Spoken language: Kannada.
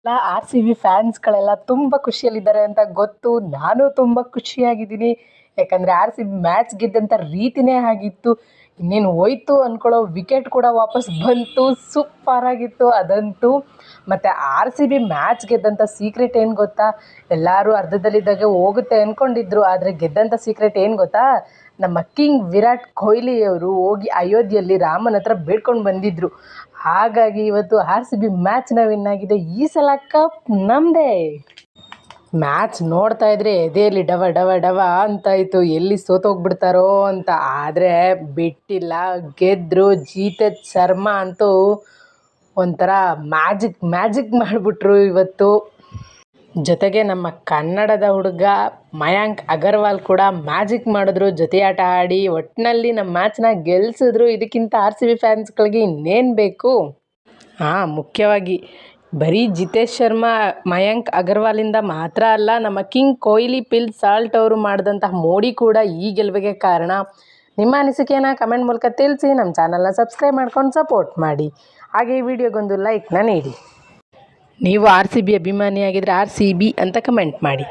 ಎಲ್ಲ ಆರ್ ಸಿ ಬಿ ಫ್ಯಾನ್ಸ್ಗಳೆಲ್ಲ ತುಂಬ ಖುಷಿಯಲ್ಲಿದ್ದಾರೆ ಅಂತ ಗೊತ್ತು. ನಾನು ತುಂಬ ಖುಷಿಯಾಗಿದ್ದೀನಿ. ಯಾಕಂದರೆ ಆರ್ ಸಿ ಬಿ ಮ್ಯಾಚ್ ಗೆದ್ದಂಥ ರೀತಿನೇ ಆಗಿತ್ತು. ಇನ್ನೇನು ಹೋಯ್ತು ಅಂದ್ಕೊಳ್ಳೋ ವಿಕೆಟ್ ಕೂಡ ವಾಪಸ್ ಬಂತು. ಸೂಪರಾಗಿತ್ತು ಅದಂತೂ. ಮತ್ತು ಆರ್ ಸಿ ಬಿ ಮ್ಯಾಚ್ ಗೆದ್ದಂಥ ಸೀಕ್ರೆಟ್ ಏನು ಗೊತ್ತಾ? ಎಲ್ಲರೂ ಅರ್ಧದಲ್ಲಿದ್ದಾಗೆ ಹೋಗುತ್ತೆ ಅಂದ್ಕೊಂಡಿದ್ರು. ಆದರೆ ಗೆದ್ದಂಥ ಸೀಕ್ರೆಟ್ ಏನು ಗೊತ್ತಾ? ನಮ್ಮ ಕಿಂಗ್ ವಿರಾಟ್ ಕೊಹ್ಲಿಯವರು ಹೋಗಿ ಅಯೋಧ್ಯೆಯಲ್ಲಿ ರಾಮನ ಹತ್ರ ಬೇಡ್ಕೊಂಡು ಬಂದಿದ್ದರು. ಹಾಗಾಗಿ ಇವತ್ತು ಆರ್ ಸಿ ಬಿ ಮ್ಯಾಚ್ನ ವಿನ್ ಆಗಿದೆ. ಈ ಸಲ ಕಪ್ ನಮ್ಮದೇ. ಮ್ಯಾಚ್ ನೋಡ್ತಾ ಇದ್ರೆ ಎದೆಯಲ್ಲಿ ಡವ ಡವ ಡವ ಅಂತಾಯಿತು, ಎಲ್ಲಿ ಸೋತೋಗ್ಬಿಡ್ತಾರೋ ಅಂತ. ಆದರೆ ಬಿಟ್ಟಿಲ್ಲ, ಗೆದ್ದರು. ಜೀತೇಶ್ ಶರ್ಮಾ ಅಂತೂ ಒಂಥರ ಮ್ಯಾಜಿಕ್ ಮಾಡಿಬಿಟ್ರು ಇವತ್ತು. ಜೊತೆಗೆ ನಮ್ಮ ಕನ್ನಡದ ಹುಡುಗ ಮಯಾಂಕ್ ಅಗರ್ವಾಲ್ ಕೂಡ ಮ್ಯಾಜಿಕ್ ಮಾಡಿದ್ರು, ಜೊತೆಯಾಟ ಆಡಿ. ಒಟ್ಟಿನಲ್ಲಿ ನಮ್ಮ ಮ್ಯಾಚ್ನ ಗೆಲ್ಲಿಸಿದ್ರು. ಇದಕ್ಕಿಂತ ಆರ್ ಸಿ ಬಿ ಫ್ಯಾನ್ಸ್ಗಳಿಗೆ ಇನ್ನೇನು ಬೇಕು? ಮುಖ್ಯವಾಗಿ ಬರೀ ಜಿತೇಶ್ ಶರ್ಮಾ, ಮಯಾಂಕ್ ಅಗರ್ವಾಲಿಂದ ಮಾತ್ರ ಅಲ್ಲ, ನಮ್ಮ ಕಿಂಗ್ ಕೊಹ್ಲಿ, ಫಿಲ್ ಸಾಲ್ಟ್ ಅವರು ಮಾಡಿದಂತಹ ಮೋಡಿ ಕೂಡ ಈ ಗೆಲುವಿಗೆ ಕಾರಣ. ನಿಮ್ಮ ಅನಿಸಿಕೆಯನ್ನು ಕಮೆಂಟ್ ಮೂಲಕ ತಿಳಿಸಿ. ನಮ್ಮ ಚಾನಲ್ನ ಸಬ್ಸ್ಕ್ರೈಬ್ ಮಾಡ್ಕೊಂಡು ಸಪೋರ್ಟ್ ಮಾಡಿ. ಹಾಗೆ ಈ ವಿಡಿಯೋಗೊಂದು ಲೈಕ್ನ ನೀಡಿ. ನೀವು ಆರ್ ಸಿ ಬಿ ಅಭಿಮಾನಿಯಾಗಿದ್ದರೆ ಆರ್ ಸಿ ಬಿ ಅಂತ ಕಮೆಂಟ್ ಮಾಡಿ.